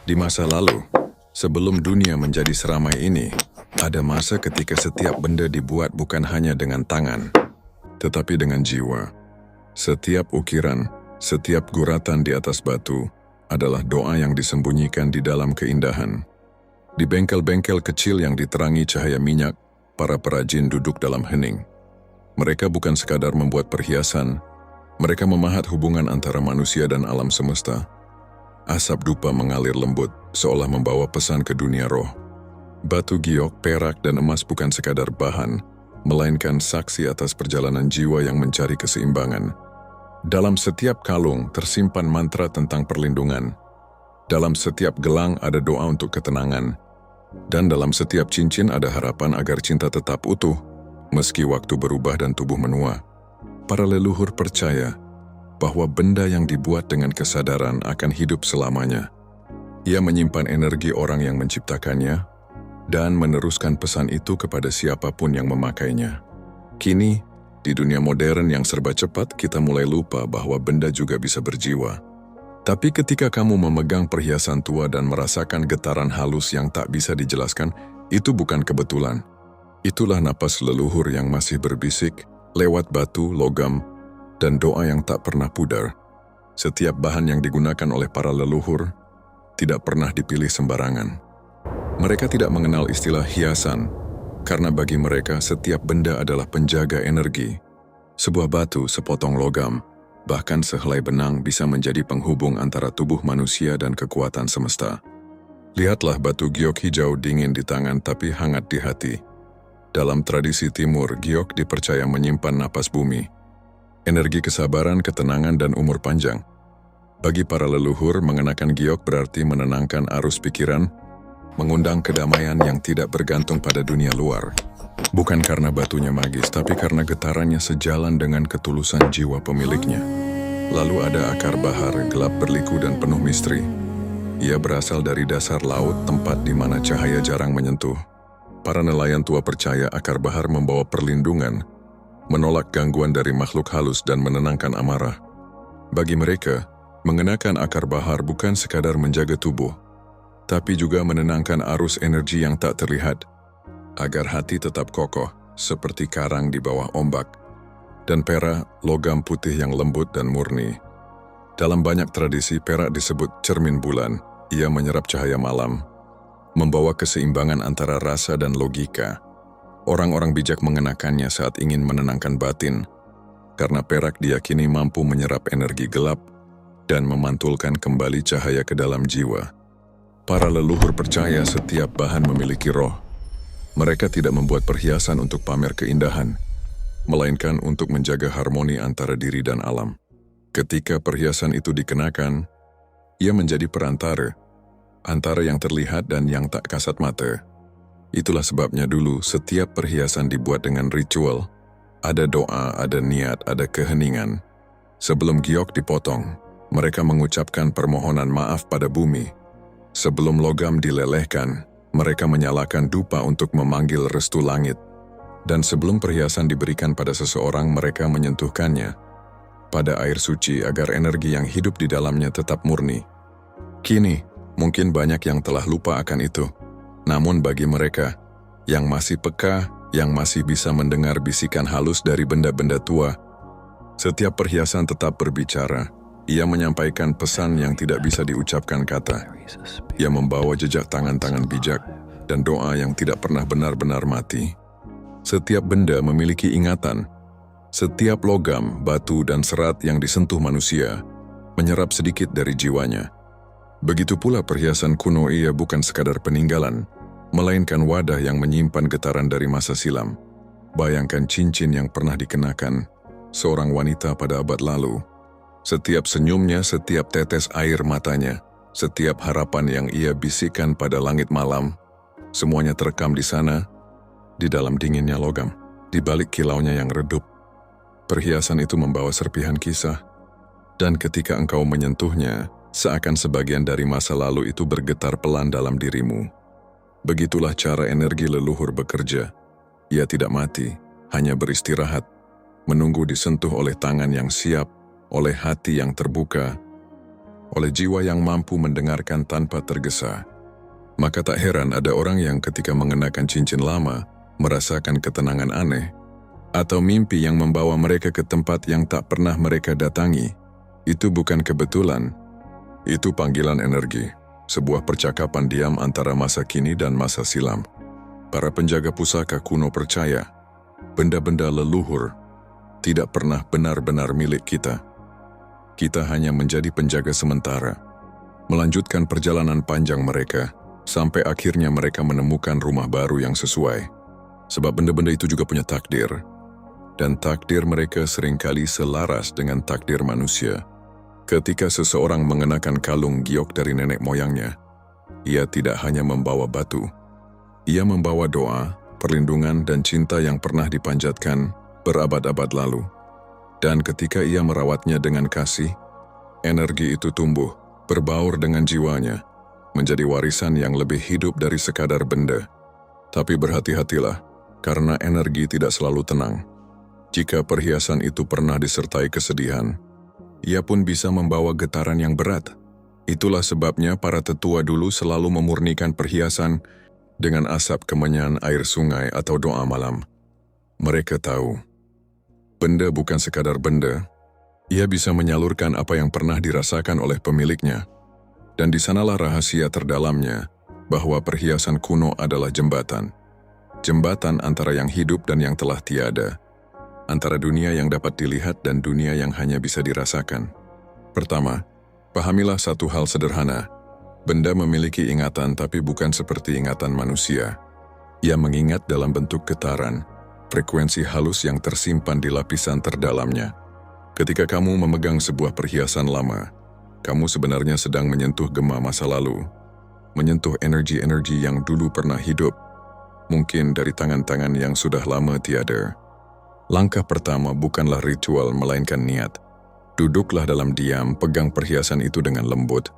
Di masa lalu, sebelum dunia menjadi seramai ini, ada masa ketika setiap benda dibuat bukan hanya dengan tangan, tetapi dengan jiwa. Setiap ukiran, setiap guratan di atas batu adalah doa yang disembunyikan di dalam keindahan. Di bengkel-bengkel kecil yang diterangi cahaya minyak, para perajin duduk dalam hening. Mereka bukan sekadar membuat perhiasan, mereka memahat hubungan antara manusia dan alam semesta. Asap dupa mengalir lembut, seolah membawa pesan ke dunia roh. Batu giok, perak, dan emas bukan sekadar bahan, melainkan saksi atas perjalanan jiwa yang mencari keseimbangan. Dalam setiap kalung tersimpan mantra tentang perlindungan. Dalam setiap gelang ada doa untuk ketenangan. Dan dalam setiap cincin ada harapan agar cinta tetap utuh, meski waktu berubah dan tubuh menua. Para leluhur percaya bahwa benda yang dibuat dengan kesadaran akan hidup selamanya. Ia menyimpan energi orang yang menciptakannya dan meneruskan pesan itu kepada siapapun yang memakainya. Kini, di dunia modern yang serba cepat, kita mulai lupa bahwa benda juga bisa berjiwa. Tapi ketika kamu memegang perhiasan tua dan merasakan getaran halus yang tak bisa dijelaskan, itu bukan kebetulan. Itulah napas leluhur yang masih berbisik lewat batu, logam, dan doa yang tak pernah pudar. Setiap bahan yang digunakan oleh para leluhur tidak pernah dipilih sembarangan. Mereka tidak mengenal istilah hiasan, karena bagi mereka setiap benda adalah penjaga energi. Sebuah batu, sepotong logam, bahkan sehelai benang bisa menjadi penghubung antara tubuh manusia dan kekuatan semesta. Lihatlah batu giok hijau dingin di tangan tapi hangat di hati. Dalam tradisi timur, giok dipercaya menyimpan napas bumi, energi kesabaran, ketenangan, dan umur panjang. Bagi para leluhur, mengenakan giok berarti menenangkan arus pikiran, mengundang kedamaian yang tidak bergantung pada dunia luar. Bukan karena batunya magis, tapi karena getarannya sejalan dengan ketulusan jiwa pemiliknya. Lalu ada akar bahar, gelap berliku dan penuh misteri. Ia berasal dari dasar laut, tempat di mana cahaya jarang menyentuh. Para nelayan tua percaya akar bahar membawa perlindungan, menolak gangguan dari makhluk halus dan menenangkan amarah. Bagi mereka, mengenakan akar bahar bukan sekadar menjaga tubuh, tapi juga menenangkan arus energi yang tak terlihat, agar hati tetap kokoh seperti karang di bawah ombak. Dan perak, logam putih yang lembut dan murni. Dalam banyak tradisi, perak disebut cermin bulan. Ia menyerap cahaya malam, membawa keseimbangan antara rasa dan logika. Orang-orang bijak mengenakannya saat ingin menenangkan batin, karena perak diyakini mampu menyerap energi gelap dan memantulkan kembali cahaya ke dalam jiwa. Para leluhur percaya setiap bahan memiliki roh. Mereka tidak membuat perhiasan untuk pamer keindahan, melainkan untuk menjaga harmoni antara diri dan alam. Ketika perhiasan itu dikenakan, ia menjadi perantara antara yang terlihat dan yang tak kasat mata. Itulah sebabnya dulu setiap perhiasan dibuat dengan ritual. Ada doa, ada niat, ada keheningan. Sebelum giok dipotong, mereka mengucapkan permohonan maaf pada bumi. Sebelum logam dilelehkan, mereka menyalakan dupa untuk memanggil restu langit. Dan sebelum perhiasan diberikan pada seseorang, mereka menyentuhkannya pada air suci agar energi yang hidup di dalamnya tetap murni. Kini, mungkin banyak yang telah lupa akan itu. Namun bagi mereka yang masih peka, yang masih bisa mendengar bisikan halus dari benda-benda tua, setiap perhiasan tetap berbicara. Ia menyampaikan pesan yang tidak bisa diucapkan kata. Ia membawa jejak tangan-tangan bijak dan doa yang tidak pernah benar-benar mati. Setiap benda memiliki ingatan. Setiap logam, batu, dan serat yang disentuh manusia menyerap sedikit dari jiwanya. Begitu pula perhiasan kuno, ia bukan sekadar peninggalan, melainkan wadah yang menyimpan getaran dari masa silam. Bayangkan cincin yang pernah dikenakan seorang wanita pada abad lalu. Setiap senyumnya, setiap tetes air matanya, setiap harapan yang ia bisikkan pada langit malam, semuanya terekam di sana, di dalam dinginnya logam, di balik kilaunya yang redup. Perhiasan itu membawa serpihan kisah, dan ketika engkau menyentuhnya, seakan sebagian dari masa lalu itu bergetar pelan dalam dirimu. Begitulah cara energi leluhur bekerja. Ia tidak mati, hanya beristirahat, menunggu disentuh oleh tangan yang siap, oleh hati yang terbuka, oleh jiwa yang mampu mendengarkan tanpa tergesa. Maka tak heran ada orang yang ketika mengenakan cincin lama, merasakan ketenangan aneh, atau mimpi yang membawa mereka ke tempat yang tak pernah mereka datangi. Itu bukan kebetulan, itu panggilan energi, sebuah percakapan diam antara masa kini dan masa silam. Para penjaga pusaka kuno percaya, benda-benda leluhur tidak pernah benar-benar milik kita. Kita hanya menjadi penjaga sementara, melanjutkan perjalanan panjang mereka, sampai akhirnya mereka menemukan rumah baru yang sesuai. Sebab benda-benda itu juga punya takdir, dan takdir mereka seringkali selaras dengan takdir manusia. Ketika seseorang mengenakan kalung giok dari nenek moyangnya, ia tidak hanya membawa batu, ia membawa doa, perlindungan dan cinta yang pernah dipanjatkan berabad-abad lalu. Dan ketika ia merawatnya dengan kasih, energi itu tumbuh, berbaur dengan jiwanya, menjadi warisan yang lebih hidup dari sekadar benda. Tapi berhati-hatilah, karena energi tidak selalu tenang. Jika perhiasan itu pernah disertai kesedihan, ia pun bisa membawa getaran yang berat. Itulah sebabnya para tetua dulu selalu memurnikan perhiasan dengan asap kemenyan air sungai atau doa malam. Mereka tahu, benda bukan sekadar benda, ia bisa menyalurkan apa yang pernah dirasakan oleh pemiliknya. Dan di sanalah rahasia terdalamnya, bahwa perhiasan kuno adalah jembatan. Jembatan antara yang hidup dan yang telah tiada. Antara dunia yang dapat dilihat dan dunia yang hanya bisa dirasakan. Pertama, pahamilah satu hal sederhana. Benda memiliki ingatan tapi bukan seperti ingatan manusia. Ia mengingat dalam bentuk getaran, frekuensi halus yang tersimpan di lapisan terdalamnya. Ketika kamu memegang sebuah perhiasan lama, kamu sebenarnya sedang menyentuh gema masa lalu, menyentuh energi-energi yang dulu pernah hidup, mungkin dari tangan-tangan yang sudah lama tiada. Langkah pertama bukanlah ritual melainkan niat. Duduklah dalam diam, pegang perhiasan itu dengan lembut,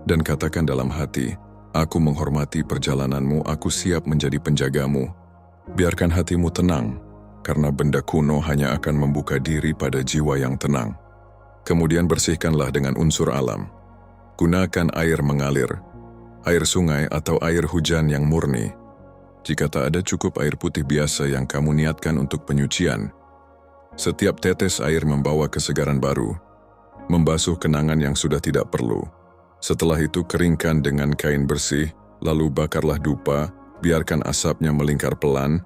dan katakan dalam hati, aku menghormati perjalananmu, aku siap menjadi penjagamu. Biarkan hatimu tenang, karena benda kuno hanya akan membuka diri pada jiwa yang tenang. Kemudian bersihkanlah dengan unsur alam. Gunakan air mengalir, air sungai atau air hujan yang murni. Jika tak ada, cukup air putih biasa yang kamu niatkan untuk penyucian. Setiap tetes air membawa kesegaran baru, membasuh kenangan yang sudah tidak perlu. Setelah itu keringkan dengan kain bersih, lalu bakarlah dupa, biarkan asapnya melingkar pelan,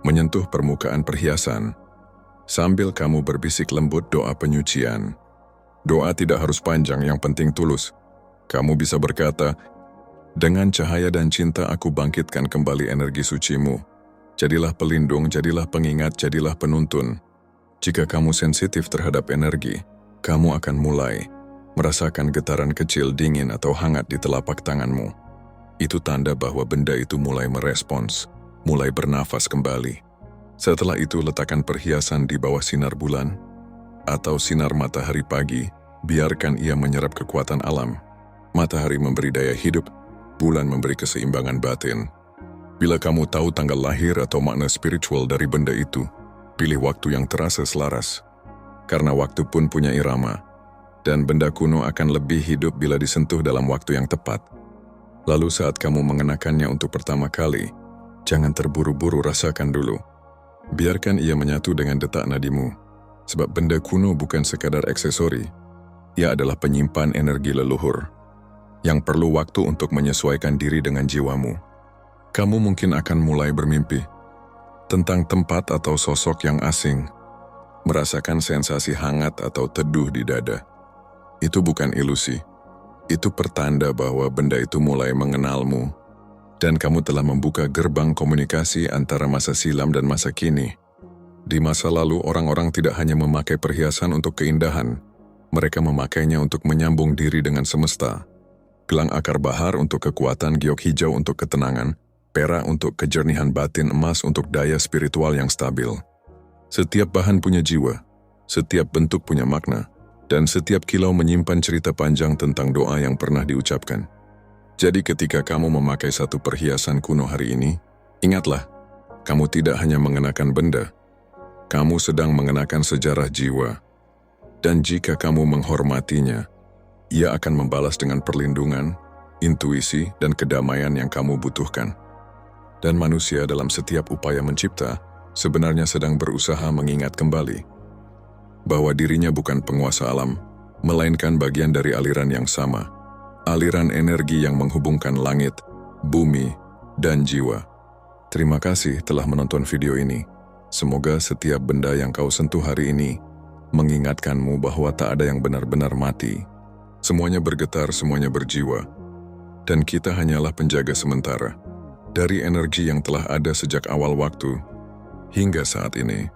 menyentuh permukaan perhiasan. Sambil kamu berbisik lembut doa penyucian. Doa tidak harus panjang, yang penting tulus. Kamu bisa berkata, dengan cahaya dan cinta aku bangkitkan kembali energi sucimu. Jadilah pelindung, jadilah pengingat, jadilah penuntun. Jika kamu sensitif terhadap energi, kamu akan mulai merasakan getaran kecil dingin atau hangat di telapak tanganmu. Itu tanda bahwa benda itu mulai merespons, mulai bernafas kembali. Setelah itu letakkan perhiasan di bawah sinar bulan atau sinar matahari pagi, biarkan ia menyerap kekuatan alam. Matahari memberi daya hidup, bulan memberi keseimbangan batin. Bila kamu tahu tanggal lahir atau makna spiritual dari benda itu, pilih waktu yang terasa selaras. Karena waktu pun punya irama, dan benda kuno akan lebih hidup bila disentuh dalam waktu yang tepat. Lalu saat kamu mengenakannya untuk pertama kali, jangan terburu-buru, rasakan dulu. Biarkan ia menyatu dengan detak nadimu, sebab benda kuno bukan sekadar aksesori. Ia adalah penyimpan energi leluhur, yang perlu waktu untuk menyesuaikan diri dengan jiwamu. Kamu mungkin akan mulai bermimpi tentang tempat atau sosok yang asing, merasakan sensasi hangat atau teduh di dada. Itu bukan ilusi. Itu pertanda bahwa benda itu mulai mengenalmu, dan kamu telah membuka gerbang komunikasi antara masa silam dan masa kini. Di masa lalu, orang-orang tidak hanya memakai perhiasan untuk keindahan, mereka memakainya untuk menyambung diri dengan semesta. Gelang akar bahar untuk kekuatan, giok hijau untuk ketenangan, perak untuk kejernihan batin, emas untuk daya spiritual yang stabil. Setiap bahan punya jiwa, setiap bentuk punya makna, dan setiap kilau menyimpan cerita panjang tentang doa yang pernah diucapkan. Jadi ketika kamu memakai satu perhiasan kuno hari ini, ingatlah, kamu tidak hanya mengenakan benda, kamu sedang mengenakan sejarah jiwa. Dan jika kamu menghormatinya, Ia akan membalas dengan perlindungan, intuisi, dan kedamaian yang kamu butuhkan. Dan manusia dalam setiap upaya mencipta sebenarnya sedang berusaha mengingat kembali bahwa dirinya bukan penguasa alam, melainkan bagian dari aliran yang sama, aliran energi yang menghubungkan langit, bumi, dan jiwa. Terima kasih telah menonton video ini. Semoga setiap benda yang kau sentuh hari ini mengingatkanmu bahwa tak ada yang benar-benar mati. Semuanya bergetar, semuanya berjiwa. Dan kita hanyalah penjaga sementara dari energi yang telah ada sejak awal waktu hingga saat ini.